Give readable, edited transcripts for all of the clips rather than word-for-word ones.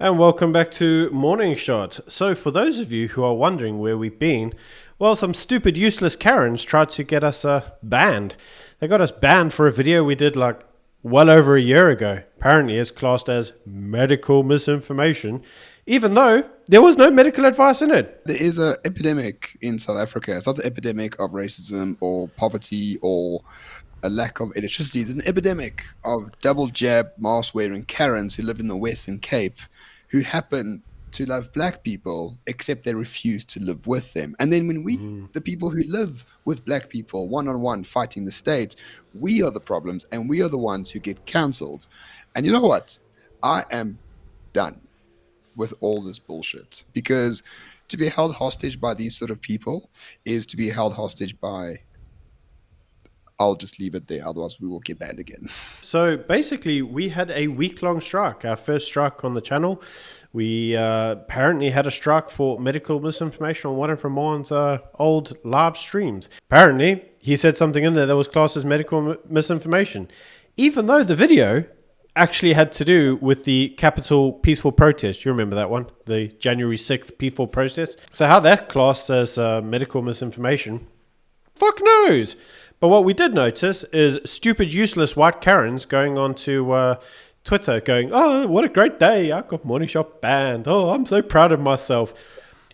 And welcome back to Morning Shot. So, for those of you who are wondering where we've been, well, some stupid, useless Karens tried to get us banned. They got us banned for a video we did like well over a year ago. Apparently, it's classed as medical misinformation, even though there was no medical advice in it. There is an epidemic in South Africa. It's not the epidemic of racism or poverty or a lack of electricity. It's an epidemic of double jab, mask wearing Karens who live in the Western Cape who happen to love black people, except they refuse to live with them. And then when we, the people who live with black people, one on one fighting the state, we are the problems and we are the ones who get cancelled. And you know what? I am done with all this bullshit because to be held hostage by these sort of people is to be held hostage by. I'll just leave it there, otherwise we will get banned again. So basically, we had a week-long strike, our first strike on the channel. We apparently had a strike for medical misinformation on one of Ramon's old live streams. Apparently, he said something in there that was classed as medical misinformation, even though the video actually had to do with the Capitol peaceful protest. You remember that one? The January 6th peaceful protest? So how that classed as medical misinformation, fuck knows. But what we did notice is stupid, useless white Karens going on to Twitter going, oh, what a great day. I got Morning Shot banned. Oh, I'm so proud of myself.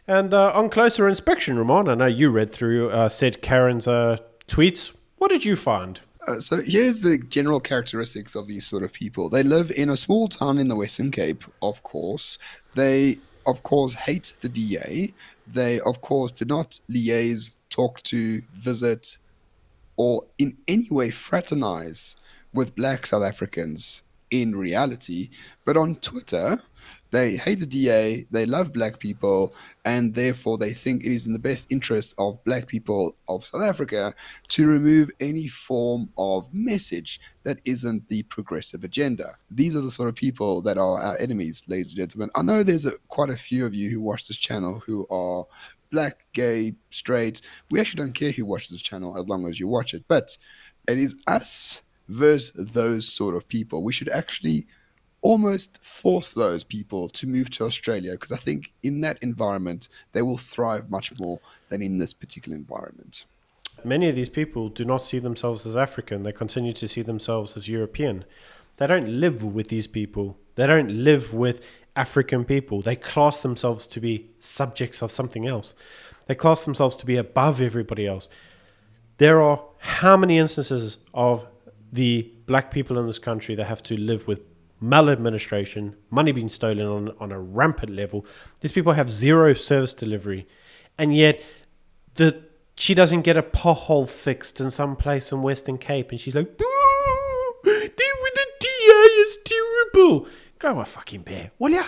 And on closer inspection, Ramon, I know you read through said Karen's tweets. What did you find? So here's the general characteristics of these sort of people. They live in a small town in the Western Cape, of course. They, of course, hate the DA. They, of course, did not liaise, talk to, visit, or in any way fraternize with black South Africans in reality. But on Twitter, they hate the DA, they love black people, and therefore they think it is in the best interest of black people of South Africa to remove any form of message that isn't the progressive agenda. These are the sort of people that are our enemies, ladies and gentlemen. I know there's quite a few of you who watch this channel who are black, gay, straight. We actually don't care who watches this channel as long as you watch it. But it is us versus those sort of people. We should actually almost force those people to move to Australia because I think in that environment they will thrive much more than in this particular environment. Many of these people do not see themselves as African. They continue to see themselves as European. They don't live with these people. They don't live with African people. They class themselves to be subjects of something else. They class themselves to be above everybody else. There are how many instances of the black people in this country that have to live with maladministration, money being stolen on a rampant level. These people have zero service delivery. And yet she doesn't get a pothole fixed in some place in Western Cape. And she's like, boo, the DA is terrible. Grow a fucking bear, will ya?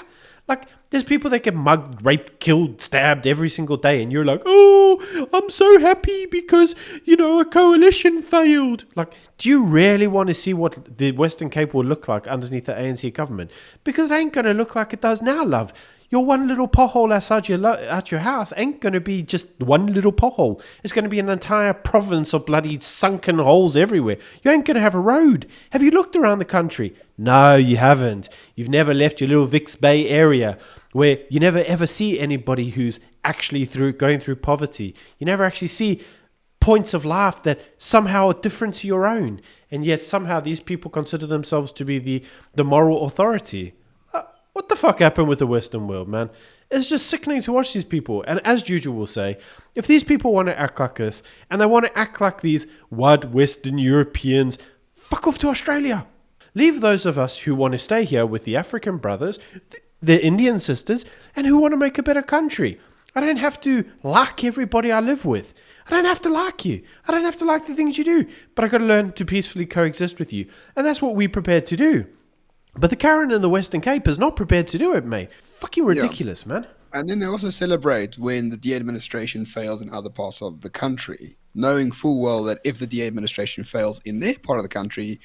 Like, there's people that get mugged, raped, killed, stabbed every single day, and you're like, oh, I'm so happy because, a coalition failed. Like, do you really want to see what the Western Cape will look like underneath the ANC government? Because it ain't going to look like it does now, love. Your one little pothole outside your house ain't going to be just one little pothole. It's going to be an entire province of bloody sunken holes everywhere. You ain't going to have a road. Have you looked around the country? No, you haven't. You've never left your little Vicks Bay area where you never ever see anybody who's actually going through poverty. You never actually see points of life that somehow are different to your own. And yet somehow these people consider themselves to be the moral authority. What the fuck happened with the Western world, man? It's just sickening to watch these people. And as Juju will say, if these people want to act like this, and they want to act like these white Western Europeans, fuck off to Australia. Leave those of us who want to stay here with the African brothers, the Indian sisters, and who want to make a better country. I don't have to like everybody I live with. I don't have to like you. I don't have to like the things you do. But I've got to learn to peacefully coexist with you. And that's what we're prepared to do. But the Karen in the Western Cape is not prepared to do it, mate. Fucking ridiculous, man. And then they also celebrate when the DA administration fails in other parts of the country, knowing full well that if the DA administration fails in their part of the country,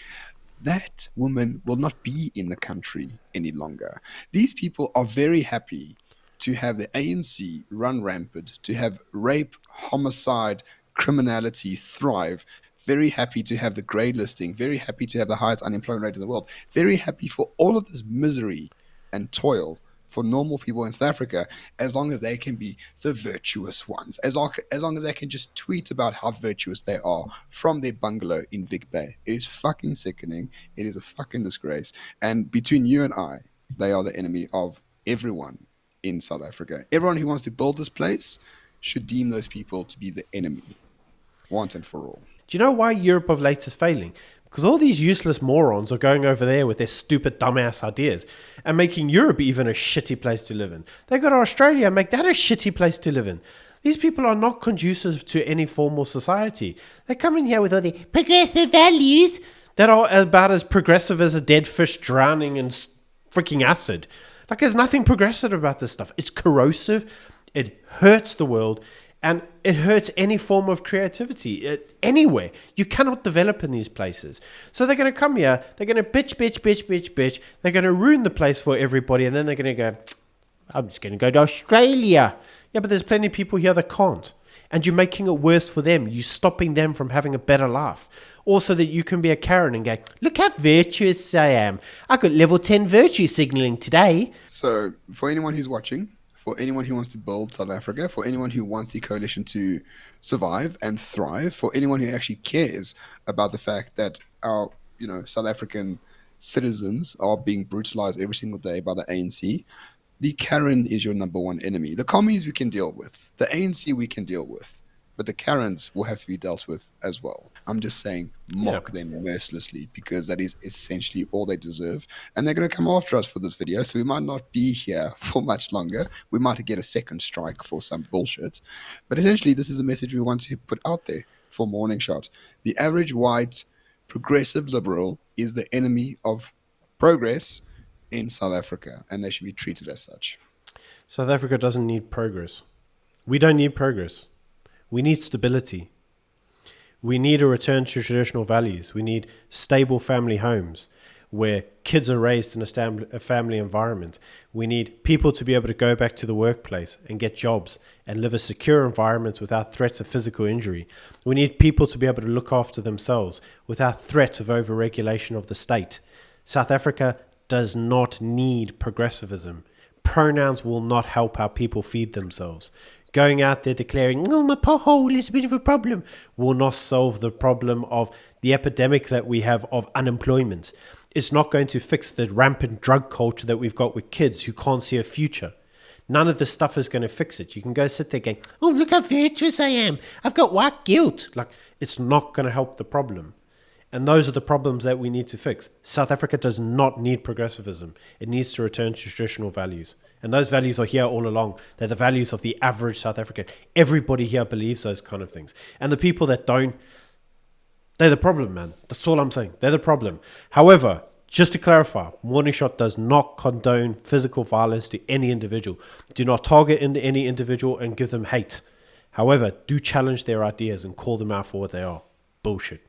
that woman will not be in the country any longer. These people are very happy to have the ANC run rampant, to have rape, homicide, criminality thrive, very happy to have the grey listing, very happy to have the highest unemployment rate in the world, very happy for all of this misery and toil for normal people in South Africa, as long as they can be the virtuous ones, as long as they can just tweet about how virtuous they are from their bungalow in Vic Bay. It is fucking sickening. It is a fucking disgrace. And between you and I, they are the enemy of everyone in South Africa. Everyone who wants to build this place should deem those people to be the enemy, once and for all. Do you know why Europe of late is failing? Because all these useless morons are going over there with their stupid dumbass ideas and making Europe even a shitty place to live in. They go to Australia and make that a shitty place to live in. These people are not conducive to any formal society. They come in here with all the progressive values that are about as progressive as a dead fish drowning in freaking acid. Like, there's nothing progressive about this stuff. It's corrosive. It hurts the world. And it hurts any form of creativity anywhere. You cannot develop in these places. So they're going to come here. They're going to bitch. They're going to ruin the place for everybody. And then they're going to go, I'm just going to go to Australia. Yeah, but there's plenty of people here that can't. And you're making it worse for them. You're stopping them from having a better life. Also that you can be a Karen and go, look how virtuous I am. I got level 10 virtue signaling today. So for anyone who's watching, for anyone who wants to build South Africa, for anyone who wants the coalition to survive and thrive, for anyone who actually cares about the fact that our, South African citizens are being brutalized every single day by the ANC, the Karen is your number one enemy. The commies we can deal with. The ANC we can deal with. But the Karens will have to be dealt with as well. I'm just saying, mock them mercilessly, because that is essentially all they deserve. And they're going to come after us for this video, so we might not be here for much longer. We might get a second strike for some bullshit. But essentially, this is the message we want to put out there for Morning Shot. The average white progressive liberal is the enemy of progress in South Africa, and they should be treated as such. South Africa doesn't need progress. We don't need progress. We need stability. We need a return to traditional values. We need stable family homes where kids are raised in a family environment. We need people to be able to go back to the workplace and get jobs and live a secure environment without threats of physical injury. We need people to be able to look after themselves without threat of overregulation of the state. South Africa does not need progressivism. Pronouns will not help our people feed themselves. Going out there declaring, oh, my pothole is a bit of a problem, will not solve the problem of the epidemic that we have of unemployment. It's not going to fix the rampant drug culture that we've got with kids who can't see a future. None of this stuff is going to fix it. You can go sit there going, oh, look how virtuous I am. I've got white guilt. Like, it's not going to help the problem. And those are the problems that we need to fix. South Africa does not need progressivism. It needs to return to traditional values. And those values are here all along. They're the values of the average South African. Everybody here believes those kind of things. And the people that don't, they're the problem, man. That's all I'm saying. They're the problem. However, just to clarify, Morning Shot does not condone physical violence to any individual. Do not target any individual and give them hate. However, do challenge their ideas and call them out for what they are. Bullshit.